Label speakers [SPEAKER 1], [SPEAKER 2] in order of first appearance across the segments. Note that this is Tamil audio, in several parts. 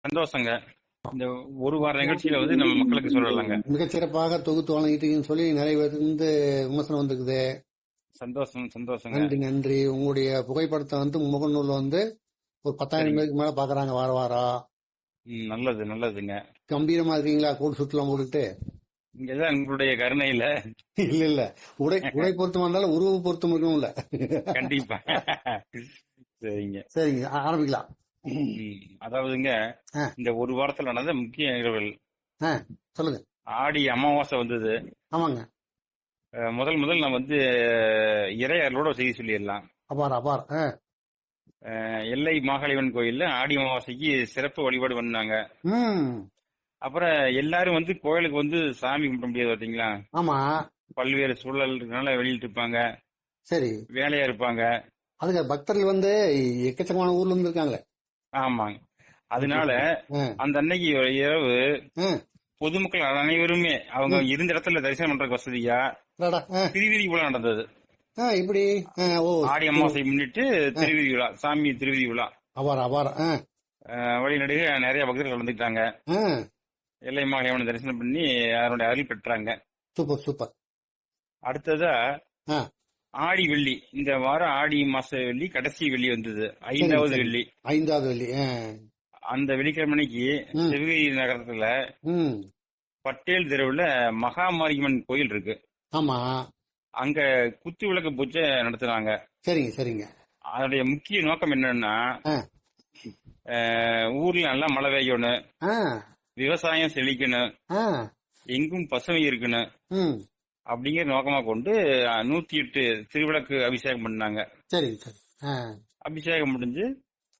[SPEAKER 1] சந்தோஷங்க. இந்த ஒரு வார நிகழ்ச்சியில வந்து நம்ம மக்களுக்கு சொல்லலாங்க.
[SPEAKER 2] மிகச்சிறப்பாக தொகுத்து வழங்கிட்டீங்கன்னு சொல்லி நிறைய பேருக்கு வந்து விமர்சனம் வந்துருக்குது.
[SPEAKER 1] சந்தோஷம், சந்தோஷங்க.
[SPEAKER 2] நன்றி நன்றி. உங்களுடைய புகைப்படத்தை வந்து முகநூல்ல வந்து ஒரு 10,000
[SPEAKER 1] சரிங்க.
[SPEAKER 2] பேருக்கு மேல பாக்குறாங்க வார வாரம்.
[SPEAKER 1] நல்லது, நல்லதுங்க.
[SPEAKER 2] கம்பீரமா இருக்கீங்களா கூட சுற்றலாம் போட்டுட்டு?
[SPEAKER 1] இங்கதான் உங்களுடைய கருணையில.
[SPEAKER 2] இல்ல இல்ல, உடை உடை பொருத்தமா இருந்தாலும் உருவ பொருத்தம் இருக்கணும்ல.
[SPEAKER 1] கண்டிப்பா. சரிங்க.
[SPEAKER 2] சரிங்க, ஆரம்பிக்கலாம்.
[SPEAKER 1] அதாவதுங்க,
[SPEAKER 2] ஆ,
[SPEAKER 1] இந்த ஒரு வாரத்துல நடந்த முக்கிய நிகழ்வுகள்.
[SPEAKER 2] ஆ, சொல்லுங்க.
[SPEAKER 1] ஆடி அமாவாசை வந்தது.
[SPEAKER 2] ஆமாங்க.
[SPEAKER 1] முதல் முதல் நான் வந்து இறையர்களோட செய்தி சொல்லிடலாம்.
[SPEAKER 2] அபார் அபார்.
[SPEAKER 1] எல்லை மாகாளிவன் கோயில்ல ஆடி அமாவாசைக்கு சிறப்பு வழிபாடு பண்ணாங்க.
[SPEAKER 2] ம்.
[SPEAKER 1] அப்புறம் எல்லாரும் வந்து கோயிலுக்கு வந்து சாமி கும்பிட முடியாது பாத்தீங்களா?
[SPEAKER 2] ஆமா.
[SPEAKER 1] பல்வேறு சூழல் இருக்கனால வெளியிட்டு இருப்பாங்க,
[SPEAKER 2] சரி.
[SPEAKER 1] வேலையா இருப்பாங்க.
[SPEAKER 2] அதுக்கு பக்தர்கள் வந்து எக்கச்சக்கமான ஊர்ல இருந்து இருக்காங்களே.
[SPEAKER 1] ஆமாங்க. அதனால
[SPEAKER 2] ஆ,
[SPEAKER 1] அந்த அன்னைக்கு இரவு
[SPEAKER 2] ஆ,
[SPEAKER 1] பொதுமக்கள் அனைவருமே அவங்க
[SPEAKER 2] ம்.
[SPEAKER 1] இருந்த இடத்துல தரிசனம் பண்றதுக்கு வசதியா
[SPEAKER 2] அடடா,
[SPEAKER 1] திருவீதி விழா நடந்தது.
[SPEAKER 2] இப்படி. ஓ.
[SPEAKER 1] ஆடி அமாவாசை முன்னிட்டு திருவீதி விழா, சாமி திருவீதி விழா.
[SPEAKER 2] அபார் அபார்.
[SPEAKER 1] வழிநடுக நிறைய பக்தர்கள் கலந்துக்கிட்டாங்க. எல்லை மாகாளியம்மனை தரிசனம் பண்ணி அதனுடைய அருள் பெற்றாங்க.
[SPEAKER 2] Super super.
[SPEAKER 1] அடுத்ததா
[SPEAKER 2] ஆ,
[SPEAKER 1] ஆடி வெள்ளி. இந்த வாரம் ஆடி மாச வெள்ளி கடைசி வெள்ளி வந்தது,
[SPEAKER 2] சரிங்க
[SPEAKER 1] 5வது
[SPEAKER 2] சரிங்க.
[SPEAKER 1] வெள்ளி.
[SPEAKER 2] 5வது வெள்ளி.
[SPEAKER 1] அந்த வெள்ளிக்கிழமைக்கு
[SPEAKER 2] ம்,
[SPEAKER 1] சிவகிரி நகரத்துல
[SPEAKER 2] ம்.
[SPEAKER 1] பட்டேல் தெருவுல மகாமாரியம்மன் கோயில் இருக்கு.
[SPEAKER 2] ஆமா.
[SPEAKER 1] அங்க குத்து விளக்கு பூஜை நடத்துனாங்க.
[SPEAKER 2] சரிங்க சரிங்க.
[SPEAKER 1] அதனுடைய முக்கிய நோக்கம் என்னன்னா,
[SPEAKER 2] ஆ,
[SPEAKER 1] ஊர்ல நல்லா மழை பெய்யணும்,
[SPEAKER 2] ஆ,
[SPEAKER 1] விவசாயம் செழிக்கணும்,
[SPEAKER 2] ஆ,
[SPEAKER 1] எங்கும் பசுமை இருக்கணும்
[SPEAKER 2] ம்.
[SPEAKER 1] அப்படிங்கிற நோக்கமா கொண்டு 108 திருவிளக்கு அபிஷேகம் பண்ணாங்க.
[SPEAKER 2] சரிங்க சரி. ஆ,
[SPEAKER 1] அபிஷேகம் முடிஞ்சு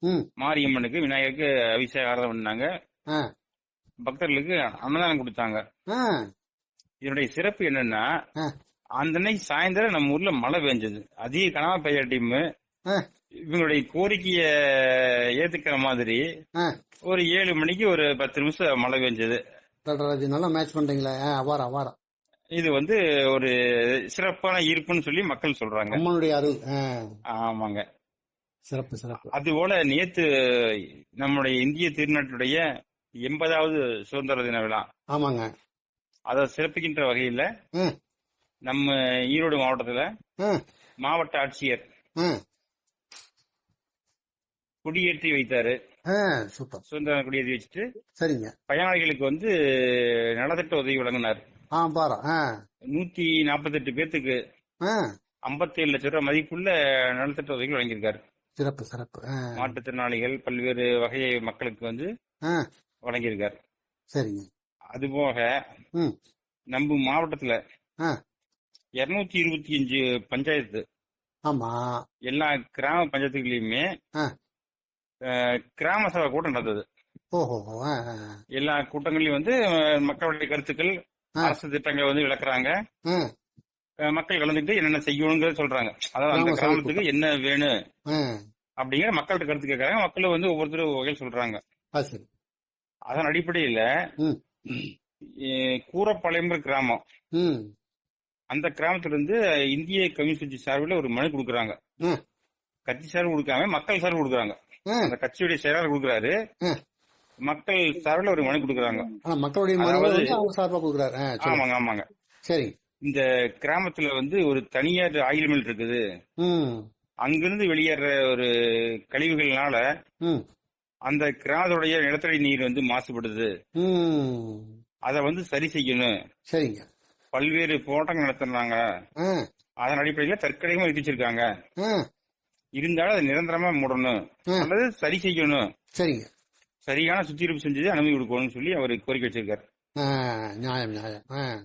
[SPEAKER 2] ம்.
[SPEAKER 1] மாரியம்மனுக்கு விநாயகருக்கு அபிஷேகம் ஆராதனை பண்ணாங்க.
[SPEAKER 2] ஆ,
[SPEAKER 1] பக்தர்களுக்கு அன்னதானம் கொடுத்தாங்க.
[SPEAKER 2] ஆ,
[SPEAKER 1] இதனுடைய சிறப்பு என்னன்னா,
[SPEAKER 2] ஆ,
[SPEAKER 1] அந்த அன்னைக்கு சாயந்தரம் நம்ம ஊர்ல மழை பெஞ்சது. அதிக கனவா பெய்யாட்டியும்
[SPEAKER 2] ஆ,
[SPEAKER 1] இவங்களுடைய கோரிக்கைய ஏத்துக்கிற மாதிரி
[SPEAKER 2] ஆ.
[SPEAKER 1] ஒரு 7 மணிக்கு ஒரு 10 நிமிஷம் மழை பெஞ்சது.
[SPEAKER 2] அடடா, இது நல்லா மேட்ச் பண்றீங்களா? அபாரம் அபாரம்.
[SPEAKER 1] இது வந்து ஒரு சிறப்பான ஈர்ப்புன்னு சொல்லி மக்கள் சொல்றாங்க.
[SPEAKER 2] அம்மனுடைய அருள்.
[SPEAKER 1] ஆமாங்க.
[SPEAKER 2] சிறப்பு சிறப்பு.
[SPEAKER 1] அதுபோல நேத்து நம்முடைய இந்திய திருநாட்டுடைய 80வது சுதந்திர தின விழா.
[SPEAKER 2] ஆமாங்க.
[SPEAKER 1] அதை சிறப்பிக்கின்ற வகையில
[SPEAKER 2] ஆ,
[SPEAKER 1] நம்ம ஈரோடு மாவட்டத்துல
[SPEAKER 2] ஆ,
[SPEAKER 1] மாவட்ட ஆட்சியர்
[SPEAKER 2] ஆ,
[SPEAKER 1] கொடியேற்றி வைத்தாரு.
[SPEAKER 2] சூப்பர்.
[SPEAKER 1] சுதந்திர கொடியேற்றி வச்சுட்டு
[SPEAKER 2] சரிங்க.
[SPEAKER 1] பயனாளிகளுக்கு வந்து நலத்திட்ட உதவி வழங்கினார்.
[SPEAKER 2] பாரு.
[SPEAKER 1] 148 பேர்த்துக்கு
[SPEAKER 2] ஆ,
[SPEAKER 1] 57 லட்சம் ரூபாய் மதிப்புள்ள நலத்திட்ட உதவிகள் வழங்கியிருக்காரு.
[SPEAKER 2] சிறப்பு சிறப்பு.
[SPEAKER 1] மாற்றுத்திறனாளிகள் பல்வேறு வகை மக்களுக்கு வந்து
[SPEAKER 2] ஆ,
[SPEAKER 1] வழங்கியிருக்காரு.
[SPEAKER 2] சரிங்க.
[SPEAKER 1] அதுபோக
[SPEAKER 2] ம்.
[SPEAKER 1] நம்ம மாவட்டத்துல
[SPEAKER 2] ஆ,
[SPEAKER 1] 225 பஞ்சாயத்து,
[SPEAKER 2] ஆமா.
[SPEAKER 1] எல்லா கிராம பஞ்சாயத்துகளையுமே
[SPEAKER 2] ஆ,
[SPEAKER 1] கிராம சபை கூட்டம் நடந்தது.
[SPEAKER 2] ஓஹோ. ஆ,
[SPEAKER 1] எல்லா கூட்டங்களையும் வந்து மக்களுடைய கருத்துக்கள்,
[SPEAKER 2] ஆ,
[SPEAKER 1] அரசு திட்டங்களை வந்து விளக்குறாங்க.
[SPEAKER 2] ஆ,
[SPEAKER 1] மக்கள் கலந்துட்டு என்னென்ன செய்யணுங்கிறத சொல்றாங்க. அதாவது அந்த
[SPEAKER 2] கிராம சபை
[SPEAKER 1] கிராமத்துக்கு
[SPEAKER 2] கூட்டம்.
[SPEAKER 1] என்ன வேணும்
[SPEAKER 2] ஆ,
[SPEAKER 1] அப்படிங்கிற மக்கள்கிட்ட கருத்து கேட்கறாங்க. மக்கள் வந்து ஒவ்வொருத்தரும் வகையில் சொல்றாங்க.
[SPEAKER 2] சரி.
[SPEAKER 1] அதன் அடிப்படையில
[SPEAKER 2] ம்,
[SPEAKER 1] கூரப்பாளையம்ங்கிற கிராமம்,
[SPEAKER 2] ம்,
[SPEAKER 1] அந்த கிராமத்துல இருந்து இந்திய கம்யூனிஸ்ட் கட்சி சார்பில் ஒரு மனு கொடுக்கறாங்க.
[SPEAKER 2] ஆ,
[SPEAKER 1] கட்சி சார்பு கொடுக்காம மக்கள் சார்பு கொடுக்கறாங்க.
[SPEAKER 2] ஆ,
[SPEAKER 1] அந்த கட்சியுடைய செயலாளர் கொடுக்கறாரு,
[SPEAKER 2] ஆ.
[SPEAKER 1] மக்கள் சார்பில் ஒரு மனு கொடுக்கறாங்க.
[SPEAKER 2] ஆனா மக்களுடைய மனுவை
[SPEAKER 1] அதாவது
[SPEAKER 2] வந்து அவங்க சார்பா கொடுக்குறாரு. சொல்லுங்க.
[SPEAKER 1] ஆமாங்க, ஆமாங்க.
[SPEAKER 2] சரி.
[SPEAKER 1] இந்த கிராமத்துல வந்து ஒரு தனியார் ஆயில் மில் இருக்குது.
[SPEAKER 2] ம்,
[SPEAKER 1] அங்கிருந்து வெளியேற ஒரு கழிவுகள்னால
[SPEAKER 2] ம்,
[SPEAKER 1] அந்த கிராமத்துடைய நிலத்தடி நீர் வந்து மாசுபடுது.
[SPEAKER 2] ம்.
[SPEAKER 1] அதை வந்து சரி செய்யணும்.
[SPEAKER 2] சரிங்க.
[SPEAKER 1] பல்வேறு போராட்டங்கள் நடத்துறாங்க.
[SPEAKER 2] ஆ,
[SPEAKER 1] அதன் அடிப்படையில தற்கொலையும் விதிச்சிருக்காங்க.
[SPEAKER 2] ஆ,
[SPEAKER 1] இருந்தாலும் அதை நிரந்தரமா மூடணும்
[SPEAKER 2] ஆ.
[SPEAKER 1] அல்லது சரி செய்யணும்,
[SPEAKER 2] சரிங்க.
[SPEAKER 1] சரியான சுத்திகரிப்பு செஞ்சு அனுமதி கொடுக்கணும்னு சொல்லி அவர் கோரிக்கை வச்சிருக்காரு.
[SPEAKER 2] ஆ, நியாயம் நியாயம்.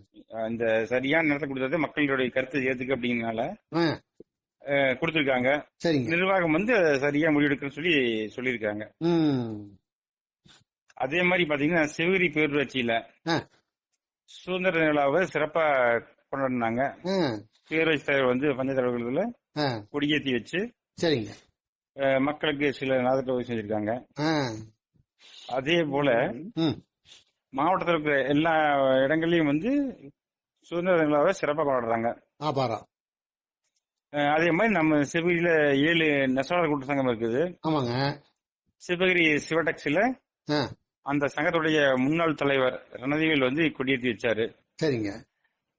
[SPEAKER 1] இந்த சரியான நேரத்தை கொடுத்தது மக்களுடைய கருத்தை ஏத்துக்க அப்படிங்கறதுனால
[SPEAKER 2] ஆ,
[SPEAKER 1] கொடுத்திருக்காங்க.
[SPEAKER 2] சரிங்க.
[SPEAKER 1] நிர்வாகம் வந்து சரியா முடிவெடுக்க சொல்லி சொல்லியிருக்காங்க.
[SPEAKER 2] ம்,
[SPEAKER 1] அதே மாதிரி பாத்தீங்கன்னா சிவகிரி பேரூராட்சியில
[SPEAKER 2] ஆ,
[SPEAKER 1] சுதந்திர தின விழாவை சிறப்பா கொண்டாடினாங்க.
[SPEAKER 2] ஆ,
[SPEAKER 1] பேரூராட்சி தலைவர் வந்து பஞ்சாயத்து அலுவலகத்துல
[SPEAKER 2] ஆ,
[SPEAKER 1] கொடியேற்றி வச்சு
[SPEAKER 2] சரிங்க.
[SPEAKER 1] மக்களுக்கு சில நலத்திட்ட உதவி செஞ்சிருக்காங்க.
[SPEAKER 2] ஆ,
[SPEAKER 1] அதே போல
[SPEAKER 2] ம்.
[SPEAKER 1] மாவட்டத்தில் இருக்கிற எல்லா இடங்கள்லயும் வந்து சுதந்திர தின விழாவை சிறப்பா கொண்டாடுறாங்க.
[SPEAKER 2] பாரா.
[SPEAKER 1] அதே மாதிரி நம்ம சிவகிரியில 7 நெசவாளர் கூட்டு சங்கம் இருக்குது.
[SPEAKER 2] ஆமாங்க.
[SPEAKER 1] சிவகிரி சிவடெக்ஸ்ல
[SPEAKER 2] ஆ,
[SPEAKER 1] அந்த சங்கத்துடைய முன்னாள் தலைவர் ரணதீவில் வந்து கொடியேற்றி வச்சாரு.
[SPEAKER 2] சரிங்க.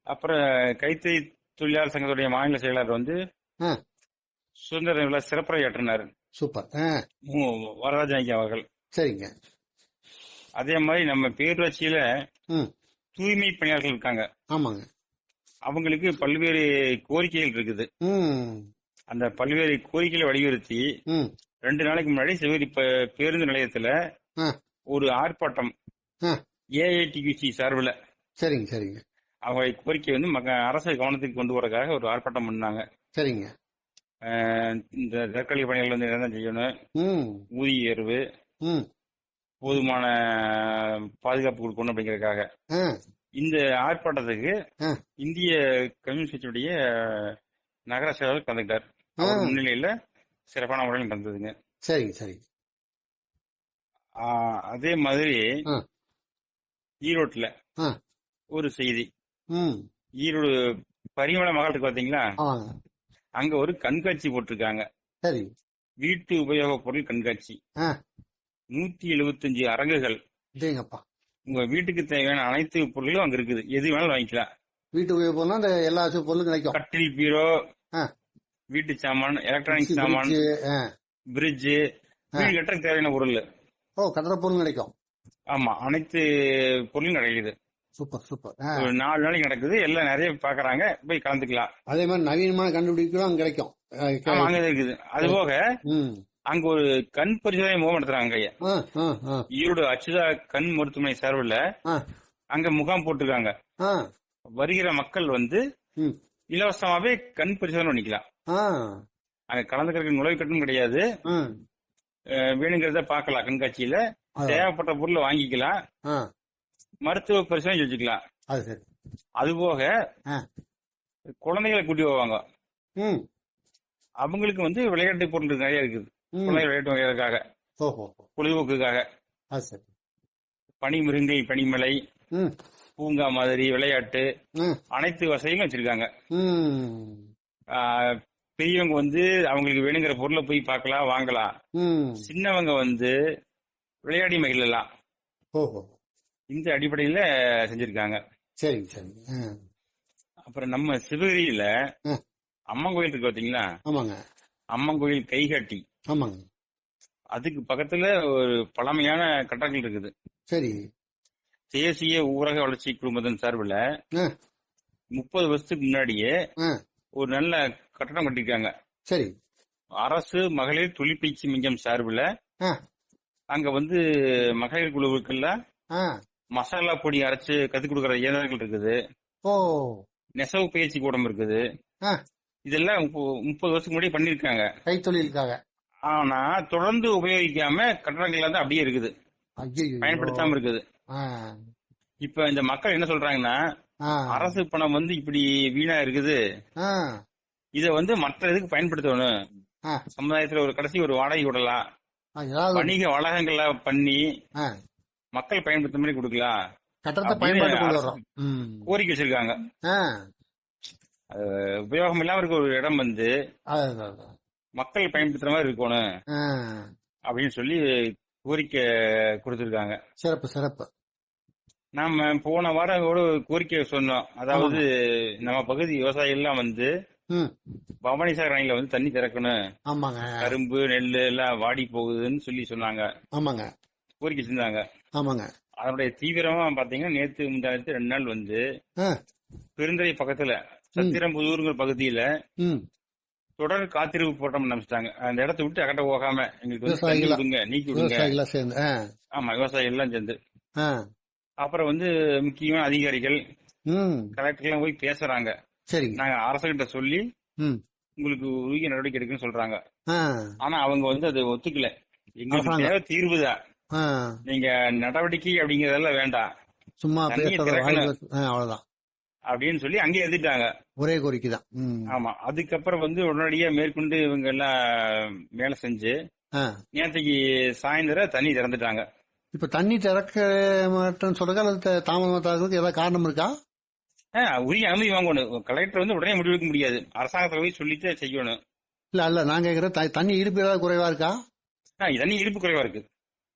[SPEAKER 1] அப்புறம் கைத்தறி தொழிலாளர் சங்கத்துடைய மாநில செயலாளர் வந்து சுதந்திர விழா சிறப்புரையாற்றினார்.
[SPEAKER 2] சூப்பர்.
[SPEAKER 1] வரராஜன் அவர்கள்.
[SPEAKER 2] சரிங்க.
[SPEAKER 1] அதே மாதிரி நம்ம பேரூராட்சியில தூய்மை பணியாளர்கள் இருக்காங்க.
[SPEAKER 2] ஆமாங்க.
[SPEAKER 1] அவங்களுக்கு பல்வேறு கோரிக்கைகள் இருக்குது. அந்த பல்வேறு கோரிக்கைகளை வலியுறுத்தி 2 நாளைக்கு முன்னாடி சிவகிரி பேருந்து நிலையத்துல ஒரு ஆர்ப்பாட்டம் ஏஐடியூசி சார்பில்.
[SPEAKER 2] சரிங்க சரிங்க.
[SPEAKER 1] அவங்க கோரிக்கை வந்து அரசு கவனத்துக்கு கொண்டு வரதுக்காக ஒரு ஆர்ப்பாட்டம் பண்ணாங்க.
[SPEAKER 2] சரிங்க.
[SPEAKER 1] இந்த தற்காலிக பணிகள் வந்து என்ன செய்யணும், ஊதிய உயர்வு, போதுமான பாதுகாப்பு கொடுக்கணும் அப்படிங்கறதுக்காக இந்த ஆர்ப்பாட்டத்துக்கு இந்திய கம்யூனிஸ்ட் கட்சியுடைய நகர செயலாளர் கலந்துட்டார். அவர் முன்னிலையில சிறப்பான முறையில் நடந்ததுங்க.
[SPEAKER 2] சரிங்க சரி.
[SPEAKER 1] அதே மாதிரி ஈரோட்ல ஒரு செய்தி. ஈரோடு பரிமள மகாலுக்கு பாத்தீங்களா, அங்க ஒரு கண்காட்சி போட்டிருக்காங்க.
[SPEAKER 2] சரி.
[SPEAKER 1] வீட்டு உபயோக பொருள் கண்காட்சி. 175 அரங்குகள். உங்க வீட்டுக்கு தேவையான அனைத்து பொருளும் அங்க இருக்குது. எது வேணாலும் வாங்கிக்கலாம்.
[SPEAKER 2] வீட்டு உபயோக பொருள் அந்த எல்லா பொருளும் கிடைக்கும்.
[SPEAKER 1] கட்டில், பீரோ, வீட்டு சாமான், எலக்ட்ரானிக் சாமான், பிரிட்ஜ், வீடு கட்டுறதுக்கு தேவையான பொருள்.
[SPEAKER 2] கட்டுற பொருள் கிடைக்கும். ஆமா,
[SPEAKER 1] அனைத்து பொருளும் கிடைக்குது.
[SPEAKER 2] Super super.
[SPEAKER 1] 4 நாளைக்கு நடக்குது. எல்லாம் நிறைய பாக்குறாங்க, போய் கலந்துக்கலாம்.
[SPEAKER 2] அதே மாதிரி நவீனமான கண்டுபிடிக்கலாம் கிடைக்கும்.
[SPEAKER 1] அங்க இருக்குது. அது போக அங்க ஒரு கண் பரிசோதனை முகாம் நடத்துறாங்க. ஈரோடு அச்சுதா கண் மருத்துவமனை சார்பில் அங்க முகாம் போட்டிருக்காங்க. வருகிற மக்கள் வந்து இலவசமாவே கண் பரிசோதனை பண்ணிக்கலாம். அங்க கலந்துக்கிறதுக்கு நுழைவு கட்டணம் கிடையாது. வேணுங்கிறத பாக்கலாம். கண்காட்சியில தேவைப்பட்ட பொருளை வாங்கிக்கலாம். மருத்துவ பரிசோதனை செஞ்சுக்கலாம். அது போக குழந்தைகளை கூட்டி போவாங்க. அவங்களுக்கு வந்து விளையாட்டு பொருள் நிறைய இருக்குது. குழந்தை விளையாட்டு விளையாடுறதுக்காக, பொழுதுபோக்குக்காக பனிமிருங்கை, பனிமலை, பூங்கா மாதிரி விளையாட்டு அனைத்து வசதிகளும் வச்சிருக்காங்க. பெரியவங்க வந்து அவங்களுக்கு வேணுங்கிற பொருளை போய் பார்க்கலாம், வாங்கலாம். சின்னவங்க வந்து விளையாடி மகிழலாம். இந்த அடிப்படையில செஞ்சிருக்காங்க.
[SPEAKER 2] சரி சரி.
[SPEAKER 1] அப்புறம் நம்ம சிவகிரியில அம்மன் கோயில் இருக்கு பாத்தீங்களா?
[SPEAKER 2] ஆமாங்க.
[SPEAKER 1] அம்மன் கோயில் கைகாட்டி.
[SPEAKER 2] ஆமாங்க.
[SPEAKER 1] அதுக்கு பக்கத்துல ஒரு பழமையான கட்டடங்கள் இருக்குது.
[SPEAKER 2] சரி.
[SPEAKER 1] தேசிய ஊரக வளர்ச்சி குழுமத்தின் சார்பில் 30 வருஷத்துக்கு முன்னாடியே ஒரு நல்ல கட்டடம் கட்டிருக்காங்க.
[SPEAKER 2] சரி.
[SPEAKER 1] அரசு மகளிர் தொழிற்பயிற்சி மையம் சார்பில் அங்க வந்து மகளிர் குழுவுக்கெல்லாம் மசாலா பொடி அரைச்சு கத்துக் கொடுக்கற இயந்திரங்கள் இருக்குது. நெசவு பயிற்சி கூடம் இருக்குது. இதெல்லாம் 30 வருஷத்துக்கு முன்னாடி பண்ணிருக்காங்க
[SPEAKER 2] கைத்தொழிலுக்காக.
[SPEAKER 1] ஆனா தொடர்ந்து உபயோகிக்காம கட்டடங்கள் தான் அப்படியே இருக்குது, பயன்படுத்தாம இருக்குது. இப்ப இந்த மக்கள் என்ன சொல்றாங்கன்னா, அரசு பணம் வந்து இப்படி வீணா இருக்குது, இத வந்து மற்ற இதுக்கு பயன்படுத்தணும். சமுதாயத்துல ஒரு கடைசி ஒரு வாடகை விடலாம், வணிக வளாகங்கள பண்ணி மக்கள் பயன்படுத்த மாதிரி கொடுக்கலாம், கோரிக்கை வச்சிருக்காங்க. உபயோகம் இல்லாம இருக்க ஒரு இடம் வந்து மக்கள் பயன்படுத்துற மாதிரி இருக்கணும் அப்படின்னு சொல்லி கோரிக்கை கொடுத்திருக்காங்க.
[SPEAKER 2] சிறப்பு சிறப்பு.
[SPEAKER 1] நாம போன வாரம் ஒரு கோரிக்கை சொன்னோம். அதாவது நம்ம பகுதி விவசாயிகள் எல்லாம் வந்து பவானிசாகர் அணையில வந்து தண்ணி திறக்கணும், கரும்பு நெல் எல்லாம் வாடி போகுதுன்னு சொல்லி சொன்னாங்க.
[SPEAKER 2] ஆமாங்க,
[SPEAKER 1] கோரிக்கை செஞ்சாங்க.
[SPEAKER 2] ஆமாங்க.
[SPEAKER 1] அதனுடைய தீவிரமா பாத்தீங்கன்னா நேத்து முந்தானத்து 2 நாள் வந்து பெருந்துறை பக்கத்துல சத்திரம்புதூருங்கிற பகுதியில தொடர் காத்திருப்பு போராட்டம் ஆரம்பிச்சிட்டாங்க. அந்த இடத்த விட்டு அகட்ட போகாம எங்களுக்கு வந்து நீக்கி விடுங்க. ஆமா, விவசாயிகள் எல்லாம் சேர்ந்து. அப்புறம் வந்து முக்கியமான அதிகாரிகள் கலெக்டர் எல்லாம் போய் பேசுறாங்க. நாங்க அரசுகிட்ட சொல்லி உங்களுக்கு உரிய நடவடிக்கை எடுக்குன்னு சொல்றாங்க. ஆனா அவங்க வந்து அது ஒத்துக்கல. எங்களுக்கு தேவை தீர்வுதான், நீங்க நடவடிக்கை அப்படிங்கறதெல்லாம் வேண்டாம்,
[SPEAKER 2] சும்மா அவ்வளவுதான்
[SPEAKER 1] அப்படின்னு சொல்லி அங்கே எழுதிட்டாங்க.
[SPEAKER 2] ஒரே கோரிக்கை தான்.
[SPEAKER 1] ஆமா. அதுக்கப்புறம் வந்து உடனடியா மேற்கொண்டு இவங்க எல்லாம் வேலை செஞ்சு நேற்றுக்கு சாயந்தரம் தண்ணி திறந்துட்டாங்க.
[SPEAKER 2] இப்ப தண்ணி திறக்க மாட்டேன்னு சொல்றாங்க, அல்லது தாமதமாக ஏதாவது காரணம் இருக்கா?
[SPEAKER 1] உரிய அனுமதி வாங்கணும். கலெக்டர் வந்து உடனே முடிவெடுக்க முடியாது, அரசாங்கத்தை போய் சொல்லிட்டு செய்யணும்.
[SPEAKER 2] இல்ல நாங்க கேக்குற தண்ணி இருப்பு ஏதாவது குறைவா இருக்கா?
[SPEAKER 1] தண்ணி இருப்பு குறைவா இருக்கு.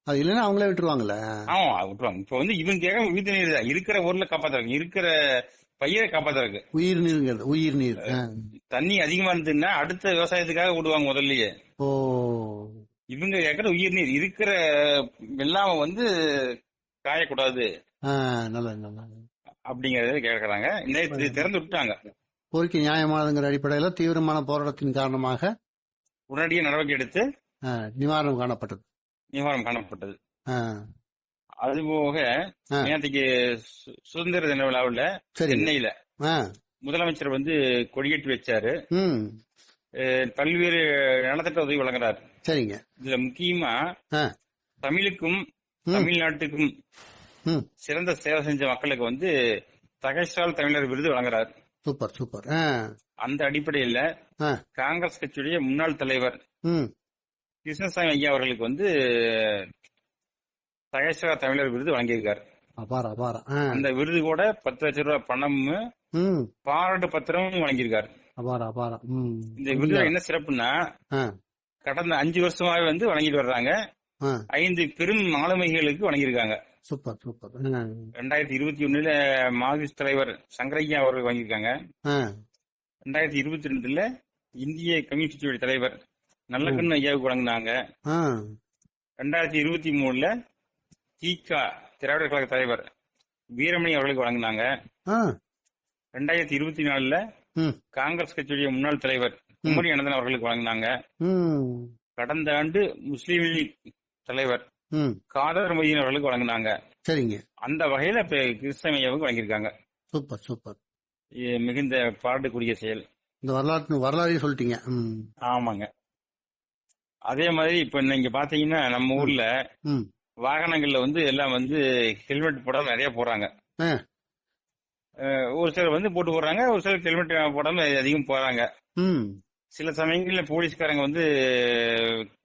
[SPEAKER 2] அது இல்லைன்னா அவங்களே விட்டுருவாங்கல்ல.
[SPEAKER 1] ஆமா விட்டுருவாங்க. இப்ப வந்து இவங்க கேட்க உயிர் நீர் தான் இருக்கிற ஊர்ல காப்பாத்துறாங்க, இருக்கிற பயிரை காப்பாத்துறாங்க.
[SPEAKER 2] உயிர் நீருங்கிறது உயிர் நீர்.
[SPEAKER 1] தண்ணி அதிகமா இருந்ததுன்னா அடுத்த விவசாயத்துக்காக விடுவாங்க முதல்லயே.
[SPEAKER 2] ஓ,
[SPEAKER 1] இவங்க கேட்கற உயிர் நீர் இருக்கிற வெள்ளாம வந்து காயக்கூடாது
[SPEAKER 2] நல்லது நல்லது
[SPEAKER 1] அப்படிங்கறத கேட்கறாங்க. நேற்று திறந்து விட்டாங்க.
[SPEAKER 2] கோரிக்கை நியாயமானதுங்கிற அடிப்படையில தீவிரமான போராட்டத்தின் காரணமாக
[SPEAKER 1] உடனடியாக நடவடிக்கை எடுத்து
[SPEAKER 2] நிவாரணம் காணப்பட்டது.
[SPEAKER 1] அதுபோக நேற்றுக்கு சுதந்திர தின விழாவில் சென்னையில முதலமைச்சர் வந்து கொடியேற்றி வச்சாரு. பல்வேறு நலத்திட்ட உதவி வழங்குறாரு. சரிங்க. இதுல முக்கியமா தமிழுக்கும் தமிழ்நாட்டுக்கும் சிறந்த சேவை செஞ்ச மக்களுக்கு வந்து தகைசால் தமிழர் விருது வழங்குறாரு.
[SPEAKER 2] Super super.
[SPEAKER 1] அந்த அடிப்படையில காங்கிரஸ் கட்சியுடைய முன்னாள் தலைவர் கிருஷ்ணசாமி ஐயா அவர்களுக்கு வந்து தகைசால் தமிழர் விருது வழங்கியிருக்காரு. அந்த விருது கூட 10 லட்சம் ரூபாய் பணமும் பாராட்டு பத்திரமும் வழங்கியிருக்காரு. இந்த விருது என்ன சிறப்புன்னா கடந்த 5 வருஷமாவே வந்து வழங்கிட்டு வர்றாங்க. 5 பெரும் ஆளுமைகளுக்கு வழங்கியிருக்காங்க.
[SPEAKER 2] Super super.
[SPEAKER 1] 2021 மார்க்சிஸ்ட் தலைவர் சங்கரையா அவர்கள் வாங்கியிருக்காங்க. 2022 இந்திய கம்யூனிஸ்ட் கட்சியுடைய தலைவர் நல்லக்கண்ணு ஐயாவுக்கு வழங்கினாங்க. 2023 திக திராவிடர் கழக தலைவர் வீரமணி அவர்களுக்கு வழங்கினாங்க. 2024 காங்கிரஸ் கட்சியுடைய முன்னாள் தலைவர் குமரி அனந்தன் அவர்களுக்கு வழங்கினாங்க. கடந்த ஆண்டு முஸ்லீம் லீக் தலைவர் காதர் மொய்தீன் அவர்களுக்கு வழங்கினாங்க. சரிங்க. அந்த வகையில இப்ப கிருஷ்ணமையாவுக்கு வழங்கியிருக்காங்க.
[SPEAKER 2] Super super.
[SPEAKER 1] மிகுந்த பாராட்டுக்குரிய செயல்.
[SPEAKER 2] இந்த வரலாறு சொல்லிட்டீங்க.
[SPEAKER 1] ஆமாங்க. அதே மாதிரி இப்ப நீங்க பாத்தீங்கன்னா நம்ம ஊர்ல வாகனங்கள்ல வந்து எல்லாம் வந்து ஹெல்மெட் போடாம நிறைய போறாங்க. ஒரு சிலர் வந்து போட்டு போறாங்க, ஒரு சிலர் ஹெல்மெட் போடாம அதிகம் போறாங்க. சில சமயங்கள்ல போலீஸ்காரங்க வந்து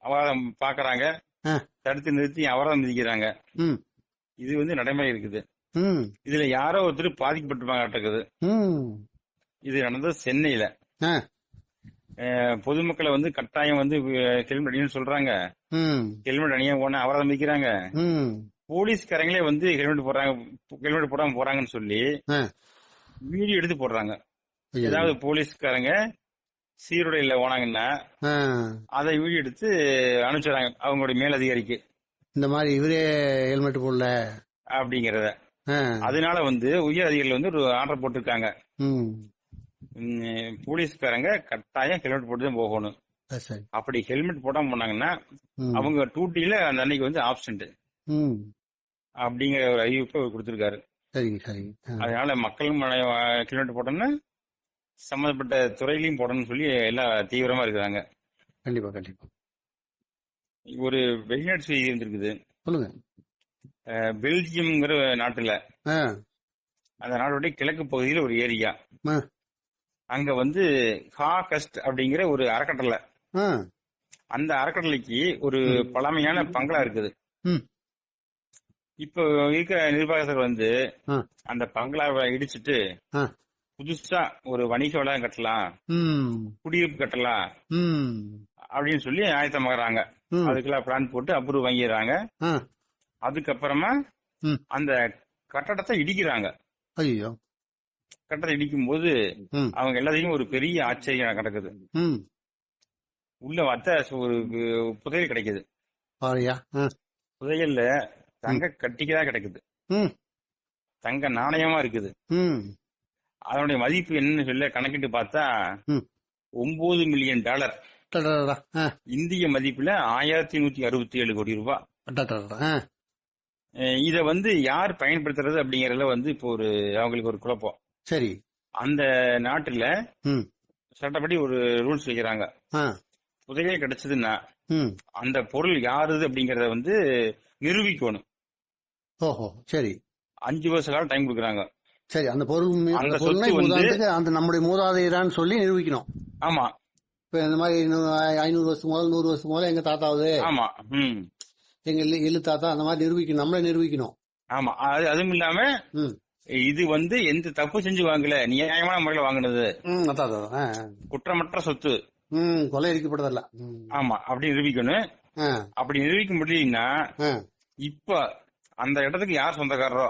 [SPEAKER 1] அபராதம் பாக்குறாங்க, தடுத்து நிறுத்தி அபராதம் விதிக்கிறாங்க. இது வந்து நடைமுறை இருக்குது. இதுல யாரோ ஒருத்தர் பாதிக்கப்பட்டிருப்பாங்க. இது நடந்தது சென்னையில. பொதுமக்களை வந்து கட்டாயம் வந்து ஹெல்மெட் அணியன்னு சொல்றாங்க. ஹெல்மெட் அணிய போன அபராதம் விதிக்கிறாங்க. போலீஸ்காரங்களே வந்து ஹெல்மெட் போடாம போறாங்கன்னு சொல்லி வீடியோ எடுத்து போடுறாங்க. ஏதாவது போலீஸ்காரங்க சீருடையில போனாங்கன்னா அதை வீடியோ எடுத்து அனுப்பிச்சுறாங்க அவங்களுடைய மேலதிகாரிக்கு. இந்த மாதிரி இவரே ஹெல்மெட் போடல அப்படிங்கறத. அதனால வந்து உயர் அதிகாரிகள் வந்து ஒரு ஆர்டர் போட்டிருக்காங்க. போலீஸ்காரங்க கட்டாயம் ஹெல்மெட் போட்டு தான் போகணும். அப்படி ஹெல்மெட் போடாம போனாங்கன்னா அவங்க டியூட்டியில அந்த அன்னைக்கு வந்து ஆப்சென்ட் அப்படிங்கிற ஒரு அறிவிப்பை கொடுத்திருக்காரு. அதனால மக்களும் ஹெல்மெட் போட்டோம்னா சம்பந்தப்பட்ட துறையிலையும் போடணும்னு சொல்லி எல்லாம் தீவிரமா இருக்கிறாங்க. கண்டிப்பா கண்டிப்பா. ஒரு வெளிநாட்டு செய்தி இருந்திருக்குது. சொல்லுங்க. பெல்ஜியம்ங்கிற நாட்டுல, அந்த நாட்டுடைய கிழக்கு பகுதியில் ஒரு ஏரியா, அங்க வந்து ஹாகஸ்ட் அப்படிங்கிற ஒரு அறக்கட்டளை, அந்த அறக்கட்டளைக்கு ஒரு பழமையான பங்களா இருக்குது. இப்ப இருக்கிற நிர்வாகத்தில் வந்து அந்த பங்களாவை இடிச்சிட்டு புதுசா ஒரு வணிக வளாகம் கட்டலாம், குடியிருப்பு கட்டலாம் அப்படின்னு சொல்லி ஆயத்தமாகறாங்க. அதுக்கெல்லாம் பிளான் போட்டு அப்ரூவ் வாங்கிடுறாங்க. அதுக்கப்புறமா அந்த கட்டடத்தை இடிக்கிறாங்க. கட்டடத்தை இடிக்கும் போது அவங்க எல்லாத்தையும் ஒரு பெரிய ஆச்சரியம் நடக்குது. உள்ள பார்த்த ஒரு புதையல் கிடைக்குது. புதையல்ல தங்க கட்டிக்கதான் கிடைக்குது. தங்க நாணயமா இருக்குது. அதனுடைய மதிப்பு என்னன்னு சொல்ல கணக்கிட்டு பார்த்தா $9 மில்லியன். இந்திய மதிப்புல 1167 கோடி ரூபாய். இத வந்து யார் பயன்படுத்துறது அப்படிங்கறதுல வந்து இப்போ ஒரு அவங்களுக்கு ஒரு குழப்பம். சரி. அந்த நாட்டுல சட்டப்படி ஒரு ரூல்ஸ் வைக்கிறாங்க. புதையல் கிடைச்சதுன்னா அந்த பொருள் யாருது அப்படிங்கறத வந்து நிரூபிக்கணும். ஓஹோ, சரி. 5 வருஷ காலம் டைம் கொடுக்கறாங்க. சரி. அந்த பொருள் அந்த நம்முடைய மூதாதையரான்னு சொல்லி நிரூபிக்கணும். ஆமா. இப்ப இந்த மாதிரி 500 வருஷம் முதல் 100 வருஷம் முதல்ல எங்க தாத்தாவது, ஆமா, எங்க எழு தாத்தா அந்த மாதிரி நிரூபிக்கணும், நம்மளே நிரூபிக்கணும். ஆமா. அதுவும் இல்லாம இது வந்து எந்த தப்பு செஞ்சு வாங்கல, நியாயமான முறையில வாங்கினது, குற்றமற்ற சொத்து, கொள்ளையடிக்கப்பட்டதல்ல. ஆமா, அப்படி நிரூபிக்கணும். அப்படி நிரூபிக்க முடியலன்னா இப்ப அந்த இடத்துக்கு யார் சொந்தக்காரரோ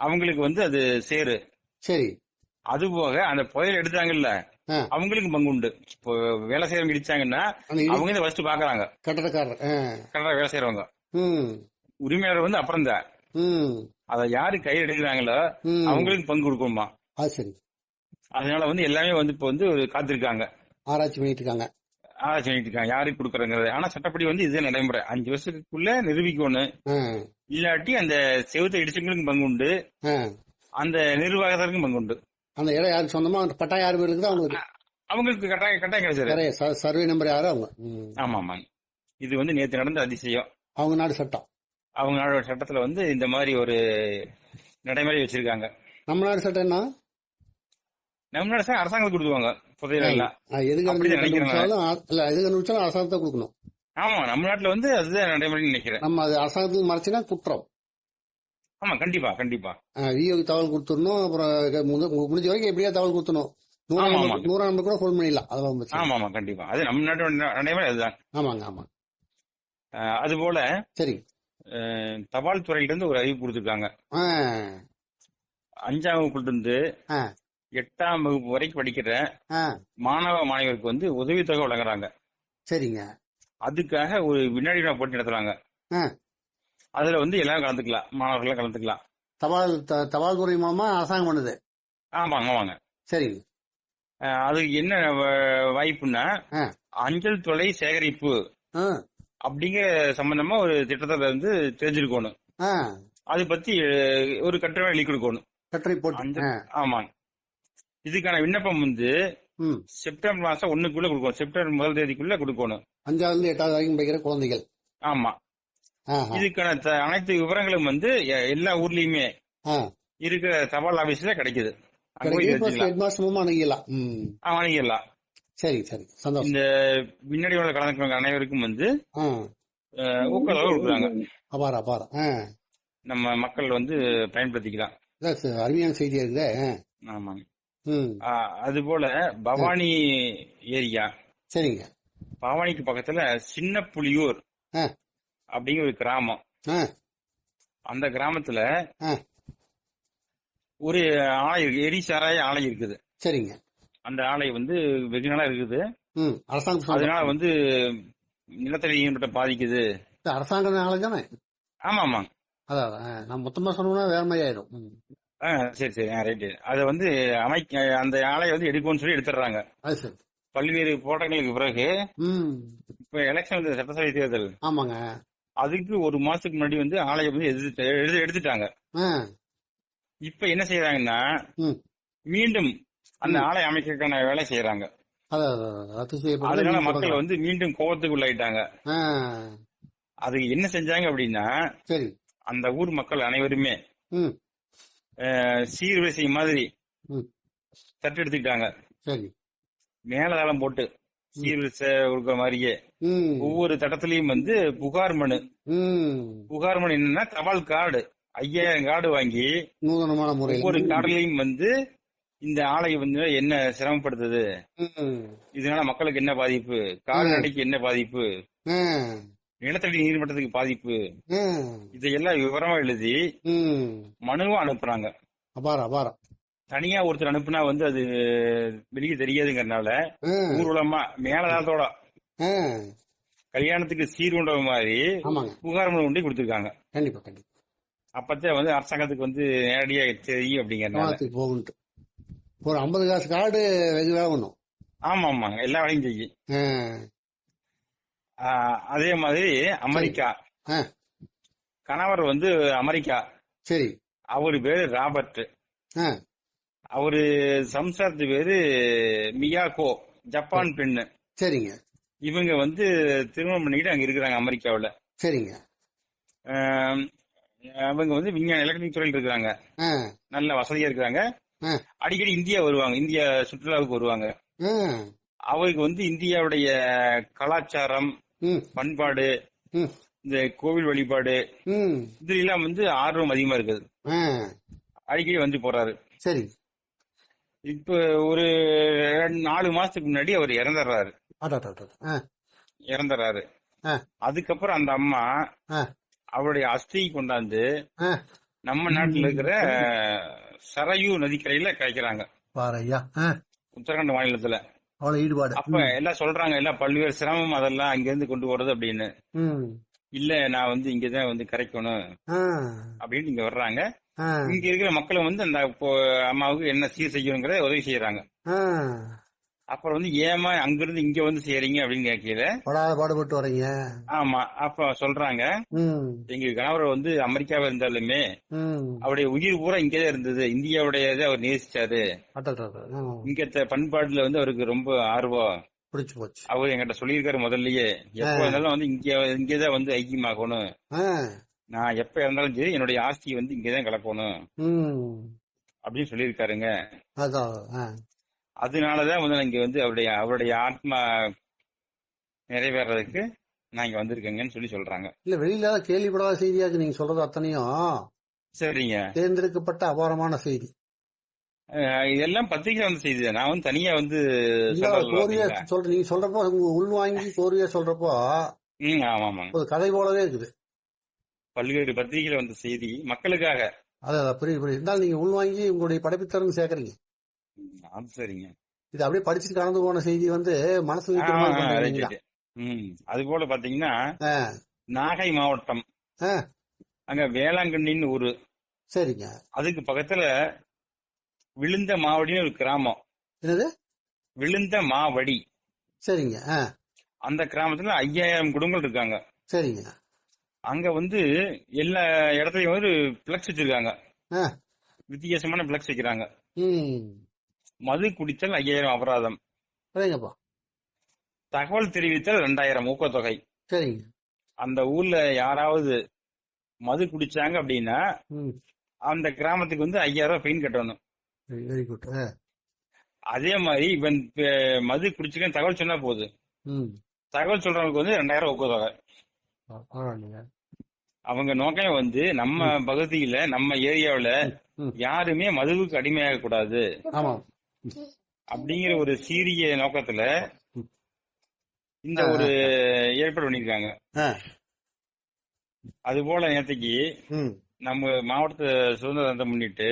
[SPEAKER 1] அவங்களுக்கு வந்து அது சேரு.
[SPEAKER 2] சரி.
[SPEAKER 1] அது போக அந்த புயல் எடுத்தாங்கல்ல அவங்களுக்கு பங்கு உண்டு. இப்போ வேலை செய்யறவங்க இடிச்சாங்கன்னா அவங்க தான் ஃபர்ஸ்ட் பாக்குறாங்க. கட்டட வேலை செய்யறவங்க உரிமையாளர் வந்து அப்புறம் தான் அத யாரு கையில் எடுக்கிறாங்களோ அவங்களுக்கு பங்கு கொடுக்கணுமா.
[SPEAKER 2] சரி.
[SPEAKER 1] அதனால வந்து எல்லாமே வந்து இப்ப வந்து காத்திருக்காங்க,
[SPEAKER 2] ஆராய்ச்சி பண்ணிட்டு இருக்காங்க.
[SPEAKER 1] யாருக்கு கொடுக்கறங்கிறது. ஆனா சட்டப்படி வந்து இதே நடைமுறை 5 வருஷத்துக்குள்ள நிரூபிக்கணும். இல்லாட்டி அந்த செவுத்தை இடிச்சவங்களுக்கும் பங்கு உண்டு, அந்த நிர்வாகத்திற்கும் பங்கு உண்டு.
[SPEAKER 2] அந்த இடம் யாருக்கு சொந்தமா பட்டா யாரு இருக்குதோ
[SPEAKER 1] அவங்களுக்கு கட்டாயம் கிடைச்சாரு.
[SPEAKER 2] சர்வே நம்பர் யாரு அவங்க.
[SPEAKER 1] ஆமா ஆமா. இது வந்து நேற்று நடந்த அதிசயம்.
[SPEAKER 2] அவங்க நாடு சட்டம்.
[SPEAKER 1] அவங்க நாடோட சட்டத்துல வந்து இந்த மாதிரி ஒரு நடைமுறை வச்சிருக்காங்க.
[SPEAKER 2] நம்ம நாடு சட்டம் என்ன?
[SPEAKER 1] நம்ம நாடு அரசாங்கத்துக்கு கொடுத்துவாங்க புதையலாம்.
[SPEAKER 2] எதுக்கு அரசாங்கத்தை கொடுக்கணும்.
[SPEAKER 1] ஆமா, நம்ம நாட்டுல வந்து அதுதான் நடைமுறை நினைக்கிறேன்.
[SPEAKER 2] நம்ம அது அரசாங்கத்துக்கு மறைச்சுன்னா குற்றம்.
[SPEAKER 1] ஆமா, கண்டிப்பா கண்டிப்பா.
[SPEAKER 2] விஓக்கு தகவல் கொடுத்துடணும். அப்புறம் முடிஞ்ச வரைக்கும் எப்படியா தகவல் கொடுத்தணும். 100 நம்பர் கூட போன் பண்ணிடலாம். அதெல்லாம்
[SPEAKER 1] ஆமா ஆமா கண்டிப்பா. அது நம்ம நாட்டோட நடைமுறை அதுதான்.
[SPEAKER 2] ஆமாங்க ஆமா.
[SPEAKER 1] அது போல
[SPEAKER 2] சரி,
[SPEAKER 1] தபால் துறையில இருந்து ஒரு அறிவிப்பு கொடுத்திருக்காங்க. 5ஆம் வகுப்புல இருந்து 8ஆம் வகுப்பு வரைக்கும் படிக்கிற மாணவ மாணவருக்கு வந்து உதவித்தொகை வழங்குறாங்க.
[SPEAKER 2] சரிங்க.
[SPEAKER 1] அதுக்காக ஒரு வினாடி வினா போட்டி நடத்துறாங்க. அதுல வந்து எல்லாரும் கலந்துக்கலாம், மாணவர்கள் கலந்துக்கலாம்.
[SPEAKER 2] தபால் துறை மூலமா அரசாங்கம் பண்ணுது.
[SPEAKER 1] ஆமாங்க ஆமாங்க.
[SPEAKER 2] சரிங்க.
[SPEAKER 1] அதுக்கு என்ன வாய்ப்புன்னா அஞ்சல் துளை சேகரிப்பு அப்படிங்கிற சம்பந்தமா ஒரு திட்டத்தை வந்து தெரிஞ்சிருக்கணும். அது பத்தி ஒரு கட்டுரை எழுதி கொடுக்கணும். ஆமாங்க. இதுக்கான விண்ணப்பம் வந்து செப்டம்பர் மாசம் 1க்குள்ள கொடுக்கணும். செப்டம்பர் 1 தேதிக்குள்ள கொடுக்கணும்.
[SPEAKER 2] 5ஆவது 8ஆவது வரைக்கும் படிக்கிற குழந்தைகள்.
[SPEAKER 1] ஆமா. இதுக்கான அனைத்து விவரங்களும் வந்து எல்லா ஊர்லயுமே இருக்கிற தபால் ஆபீஸ்ல கிடைக்குது. அணுகிடலாம்.
[SPEAKER 2] சரி சரி, சந்தோஷம்.
[SPEAKER 1] இந்த முன்னாடி கலந்துக்கிறவங்க அனைவருக்கும் வந்து ஊக்கத்தொகை கொடுக்குறாங்க.
[SPEAKER 2] அபாரம் அபாரம்.
[SPEAKER 1] நம்ம மக்கள் வந்து பயன்படுத்திக்கலாம்.
[SPEAKER 2] அருமையான செய்தியா இருக்குதே.
[SPEAKER 1] ஆமாங்க. அது போல பவானி ஏரியா.
[SPEAKER 2] சரிங்க.
[SPEAKER 1] பவானிக்கு பக்கத்துல சின்ன புலியூர் அப்படிங்கிற ஒரு கிராமம். அந்த கிராமத்துல ஒரு ஆலை இருக்கு, எரிசாராய ஆலை இருக்குது.
[SPEAKER 2] சரிங்க.
[SPEAKER 1] அந்த ஆலை வந்து வெகு நாளா இருக்குது. அதனால வந்து நிலத்தடி நீர்மட்ட பாதிக்குது.
[SPEAKER 2] அரசாங்க ஆலை தானே?
[SPEAKER 1] ஆமா ஆமா.
[SPEAKER 2] அதான் நான் மொத்தமா சொன்னோம்னா வேற மாதிரி ஆயிடும்.
[SPEAKER 1] சரி சரி, ரைட்டு. அதை வந்து அந்த ஆலையை வந்து எடுக்கணும்னு சொல்லி எடுத்துடுறாங்க. பல்வேறு போராட்டங்களுக்கு பிறகு இப்ப எலெக்ஷன் வந்து சட்டசபை தேர்தல்.
[SPEAKER 2] ஆமாங்க.
[SPEAKER 1] அதுக்கு ஒரு மாசத்துக்கு முன்னாடி வந்து ஆலையை வந்து எடுத்துட்டாங்க. இப்ப என்ன செய்யறாங்கன்னா மீண்டும் அந்த ஆலை அமைக்கிறதுக்கான வேலை செய்யறாங்க. அதனால மக்கள் வந்து மீண்டும் கோபத்துக்கு உள்ளாயிட்டாங்க. அதுக்கு என்ன செஞ்சாங்க அப்படின்னா, அந்த ஊர் மக்கள் அனைவருமே சீர்வரிசை மாதிரி தட்டு எடுத்துக்கிட்டாங்க. மேலதாளம் போட்டு சீர்வரிசை கொடுக்குற மாதிரியே ஒவ்வொரு தட்டத்திலயும் வந்து புகார் மனு என்னன்னா தபால் கார்டு 5000 கார்டு வாங்கி ஒவ்வொரு கார்டுலயும் வந்து இந்த ஆலை வந்து என்ன சிரமப்படுத்துது, இதனால மக்களுக்கு என்ன பாதிப்பு, கால்நடைக்கு என்ன பாதிப்பு, நிலத்தடி நீர்மட்டத்துக்கு பாதிப்பு, இதையெல்லாம் விவரமா எழுதி மனுவும் அனுப்புறாங்க. தனியா ஒருத்தர் அனுப்புனா வந்து அது வெளியே தெரியாதுங்கறதுனால ஊர்வலமா மேலதாளத்தோட கல்யாணத்துக்கு சீர்கொண்ட மாதிரி புகார் மனு கொண்டு கொடுத்திருக்காங்க. அப்பதான் வந்து அரசாங்கத்துக்கு வந்து நேரடியா தெரியும் அப்படிங்கறதுனால
[SPEAKER 2] ஒரு 50 காசு கார்டு வேணும்.
[SPEAKER 1] ஆமா ஆமாங்க, எல்லா வேலையும் செய்யும். அதே மாதிரி அமெரிக்கா கணவர் வந்து அமெரிக்கா.
[SPEAKER 2] சரி.
[SPEAKER 1] அவரு பேரு ராபர்ட். அவரு சம்சாரத்து பேரு மியாகோ, ஜப்பான் பெண்ணு.
[SPEAKER 2] சரிங்க.
[SPEAKER 1] இவங்க வந்து திருமணம் பண்ணிக்கிட்டு அங்க இருக்கிறாங்க அமெரிக்காவுல.
[SPEAKER 2] சரிங்க.
[SPEAKER 1] அவங்க வந்து விஞ்ஞான எலக்ட்ரானிக் துறையில் இருக்கிறாங்க, நல்ல வசதியா இருக்கிறாங்க. அடிக்கடி இந்தியா வருவாங்க, இந்தியா சுற்றுலாவுக்கு வருவாங்க. அவருக்கு வந்து இந்தியாவுடைய கலாச்சாரம், பண்பாடு, இந்த கோவில் வழிபாடு இதுல எல்லாம் வந்து ஆர்வம் அதிகமா இருக்குது. அடிக்கடி வந்து போறாரு.
[SPEAKER 2] சரி.
[SPEAKER 1] இப்ப ஒரு 4 மாசத்துக்கு முன்னாடி அவர் இறந்துடுறாரு. அதுக்கப்புறம் அந்த அம்மா அவருடைய அஸ்தியை கொண்டாந்து நம்ம நாட்டுல இருக்கிற சரயு நதிக்கரையில கரைக்கிறாங்க, உத்தரகாண்ட் மாநிலத்துல.
[SPEAKER 2] அவ்வளவு ஈடுபாடு.
[SPEAKER 1] அப்ப எல்லாம் சொல்றாங்க, எல்லாம் பல்வேறு சிரமம் அதெல்லாம் அங்க இருந்து கொண்டு போறது அப்படின்னு. இல்ல நான் வந்து இங்கதான் வந்து கரைக்கணும் அப்படின்னு இங்க வர்றாங்க. இங்க இருக்கிற மக்களும் வந்து அந்த அம்மாவுக்கு என்ன சீர் செய்யணுங்கிறத உதவி செய்யறாங்க. அப்புறம் வந்து ஏமா அங்கிருந்து இங்க வந்து செய்யறீங்க அப்படின்னு கேட்கல,
[SPEAKER 2] பாடுபட்டு வரீங்க.
[SPEAKER 1] ஆமா. அப்ப சொல்றாங்க, எங்க கணவர் வந்து அமெரிக்காவில இருந்தாலுமே அவருடைய உயிர் பூரா இங்கதான் இருந்தது, இந்தியாவுடைய அவர் நேசிச்சாரு, இங்க பண்பாடுல வந்து அவருக்கு ரொம்ப ஆர்வம்
[SPEAKER 2] பிடிச்சு போச்சு.
[SPEAKER 1] அவர் என்கிட்ட சொல்லியிருக்காரு முதல்லயே, எப்ப இருந்தாலும் வந்து இங்கதான் வந்து ஐக்கியமாகணும், நான் எப்ப இருந்தாலும் சரி என்னுடைய ஆஸ்தியை வந்து இங்கதான் கலக்கணும் அப்படின்னு சொல்லியிருக்காருங்க. அதனாலதான் வந்து இங்க வந்து அவருடைய ஆத்மா நிறைவேறதுக்கு நான் இங்க வந்திருக்கேங்கன்னு சொல்லி சொல்றாங்க.
[SPEAKER 2] இல்ல வெளியில கேள்விப்படாத செய்தியாக்கு நீங்க சொல்றது அத்தனையும்
[SPEAKER 1] சரிங்க,
[SPEAKER 2] தேர்ந்தெடுக்கப்பட்ட அபாரமான செய்தி.
[SPEAKER 1] இதெல்லாம் பத்திரிகை வந்து செய்தி, நான் வந்து தனியா வந்து
[SPEAKER 2] சொல்றேன். நீங்க சொல்றப்போ உள்வாங்கி கோரியா சொல்றப்போ
[SPEAKER 1] ஆமா
[SPEAKER 2] ஒரு கதை போலவே இருக்குது.
[SPEAKER 1] பல்வேறு பத்திரிகையில வந்த செய்தி மக்களுக்காக.
[SPEAKER 2] அதான் புரியுது. இருந்தாலும் நீங்க உள்வாங்கி உங்களுடைய படைப்புத்திறன் சேர்க்கறீங்க.
[SPEAKER 1] சரிங்க,
[SPEAKER 2] இது அப்படியே படிச்சுட்டு கடந்து போன செய்தி வந்து மனசு.
[SPEAKER 1] அது போல பாத்தீங்கன்னா நாகை மாவட்டம், அங்க வேளாங்கண்ணின்னு ஊரு.
[SPEAKER 2] சரிங்க.
[SPEAKER 1] அதுக்கு பக்கத்துல விழுந்த மாவடின்னு ஒரு கிராமம்.
[SPEAKER 2] என்னது?
[SPEAKER 1] விழுந்த மாவடி.
[SPEAKER 2] சரிங்க.
[SPEAKER 1] அந்த கிராமத்துல 5000 குடும்பங்கள் இருக்காங்க.
[SPEAKER 2] சரிங்க.
[SPEAKER 1] அங்க வந்து எல்லா இடத்துலயும் ஒரு பிளக்ஸ் வச்சிருக்காங்க, வித்தியாசமான பிளக்ஸ் வைக்கிறாங்க. மது குடித்தல் 5000 அபராதம், தகவல் தெரிவித்தல் 2000 ஊக்கத்தொகை.
[SPEAKER 2] சரிங்க.
[SPEAKER 1] அந்த ஊர்ல யாராவது மது குடிச்சாங்க அப்படின்னா அந்த கிராமத்துக்கு வந்து 5000 ஃபைன் கட்டணும்.
[SPEAKER 2] Very good.
[SPEAKER 1] அதே மாதிரி இவன் மது குடிச்சுக்க தகவல் சொன்னா போகுது, தகவல் சொல்றவங்களுக்கு வந்து 2000 ஊக்கத்தொகை. அவங்க நோக்கம் வந்து நம்ம பகுதியில நம்ம ஏரியாவில யாருமே மதுவுக்கு அடிமையாக கூடாது அப்படிங்கிற ஒரு சீரிய நோக்கத்துல இந்த ஒரு ஏற்பாடு பண்ணிருக்காங்க. அது போல நேற்றுக்கு நம்ம மாவட்ட சுதந்திர தினத்தை முன்னிட்டு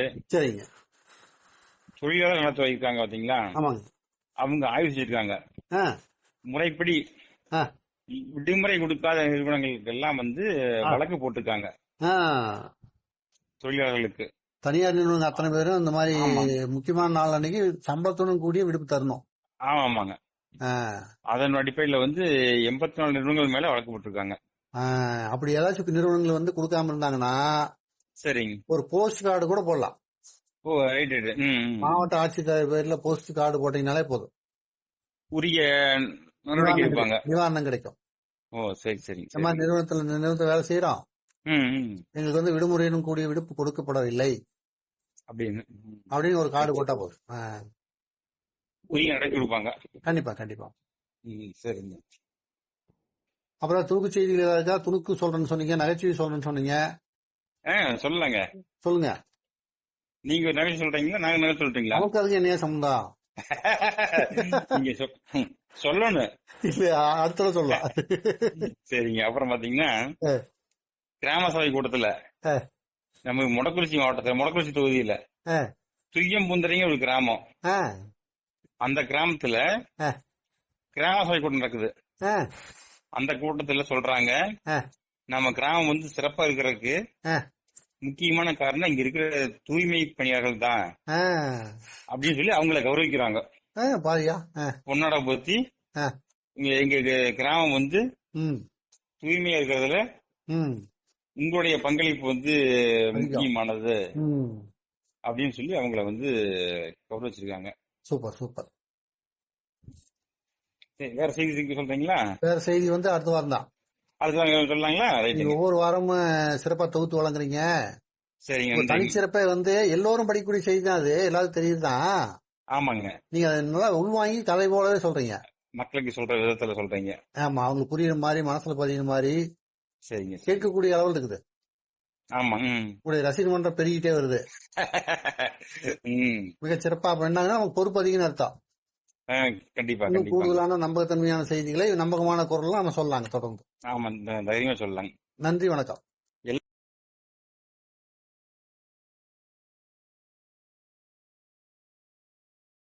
[SPEAKER 1] தொழிலாளர் நலத்துறை இருக்காங்க பாத்தீங்களா, அவங்க ஆய்வு செஞ்சிருக்காங்க. முறைப்படி விடுமுறை கொடுக்காத நிறுவனங்களுக்கு எல்லாம் வந்து வழக்கு போட்டிருக்காங்க. தொழிலாளர்களுக்கு
[SPEAKER 2] தனியார் நிறுவனங்கள் அத்தனை பேரும் இந்த மாதிரி முக்கியமான நாள் அன்னைக்கு சம்பளத்துடன் கூடிய விடுப்பு தரணும்.
[SPEAKER 1] ஆமாங்க. அதன் அடிப்படையில வந்து 84 நிறுவனங்கள் மேல வழக்கு போட்டிருக்காங்க.
[SPEAKER 2] அப்படி ஏதாச்சும் நிறுவனங்கள் வந்து கொடுக்காம இருந்தாங்கன்னா
[SPEAKER 1] சரிங்க,
[SPEAKER 2] ஒரு போஸ்ட் கார்டு கூட போடலாம்.
[SPEAKER 1] ஓ ரைட்.
[SPEAKER 2] மாவட்ட ஆட்சித்தலைவர் பேர்ல போஸ்ட் கார்டு போட்டீங்கனாலே போதும்,
[SPEAKER 1] உரிய நடவடிக்கை எடுப்பாங்க,
[SPEAKER 2] நிவாரணம் கிடைக்கும்.
[SPEAKER 1] ஓ சரி சரி.
[SPEAKER 2] நம்ம நிறுவனத்துல வேலை செய்யறோம், எங்களுக்கு வந்து விடுமுறையிலும் கூடிய விடுப்பு கொடுக்கப்படவில்லை அப்படின்னு ஒரு கார்டு போட்டா போதும்,
[SPEAKER 1] உரிய நடத்தி கொடுப்பாங்க.
[SPEAKER 2] கண்டிப்பா கண்டிப்பா.
[SPEAKER 1] சரிங்க.
[SPEAKER 2] அப்புறம் துணுக்கு செய்திகள் ஏதாவது துணுக்கு சொல்றேன்னு சொன்னீங்க, நகைச்சுவை சொல்றேன்னு சொன்னீங்க.
[SPEAKER 1] சொல்லலாங்க,
[SPEAKER 2] சொல்லுங்க.
[SPEAKER 1] நீங்க நகை சொல்றீங்களா, நாங்க நகை சொல்றீங்களா?
[SPEAKER 2] நமக்கு அதுக்கு என்ன சம்பந்தம்?
[SPEAKER 1] நீங்க சொல்லணும்,
[SPEAKER 2] அடுத்த சொல்லலாம்.
[SPEAKER 1] சரிங்க. அப்புறம் பாத்தீங்கன்னா கிராம சபை கூட்டத்துல நம்ம மொடக்குறிச்சி மாவட்டத்துல மொடக்குறிச்சி தொகுதியில துய்யம்புந்தரைங்க ஒரு கிராமம், அந்த கிராமத்துல கிராம சபை கூட்டம் நடக்குது. அந்த கூட்டத்துல சொல்றாங்க, நம்ம கிராமம் வந்து சிறப்பா இருக்கிறதுக்கு முக்கியமான காரணம் இங்க இருக்கிற தூய்மை பணியாளர்கள் தான் அப்படின்னு சொல்லி அவங்கள கௌரவிக்கிறாங்க. பொன்னாட போத்தி எங்க கிராமம் வந்து தூய்மையா இருக்கிறதுல உங்களுடைய பங்களிப்பு வந்து முக்கியமானது அப்படின்னு சொல்லி அவங்கள வந்து கௌரவிச்சிருக்காங்க.
[SPEAKER 2] Super super.
[SPEAKER 1] வேற செய்தி சொல்றீங்களா?
[SPEAKER 2] வேற செய்தி வந்து அடுத்த வாரம் தான்.
[SPEAKER 1] அடுத்த வாரம் சொல்லலாங்களா?
[SPEAKER 2] ஒவ்வொரு வாரமும் சிறப்பா தொகுத்து வழங்குறீங்க.
[SPEAKER 1] சரிங்க.
[SPEAKER 2] தனிச்சிறப்பை வந்து எல்லோரும் படிக்கக்கூடிய செய்தி தான், அது எல்லாரும் தெரியுதுதான்.
[SPEAKER 1] ஆமாங்க.
[SPEAKER 2] நீங்க நல்லா உள்வாங்கி கதை போலவே சொல்றீங்க,
[SPEAKER 1] மக்களுக்கு சொல்ற விதத்துல சொல்றீங்க.
[SPEAKER 2] ஆமா, அவங்களுக்கு புரியுற மாதிரி மனசுல பதிகிற மாதிரி.
[SPEAKER 1] சரிங்க.
[SPEAKER 2] கேட்கக்கூடிய அளவில் இருக்குது.
[SPEAKER 1] ஆமா,
[SPEAKER 2] உங்களுடைய ரசிகர் மன்றம் பெருகிட்டே வருது. மிக சிறப்பா. அப்ப என்னங்கன்னா நமக்கு பொறுப்பு அதிகம்னு அர்த்தம்.
[SPEAKER 1] கண்டிப்பா.
[SPEAKER 2] கூடுதலான நம்பகத்தன்மையான செய்திகளை நம்பகமான குரல் நம்ம சொல்லலாங்க தொடர்ந்து.
[SPEAKER 1] ஆமா, தைரியமா சொல்லலாங்க.
[SPEAKER 2] நன்றி, வணக்கம்.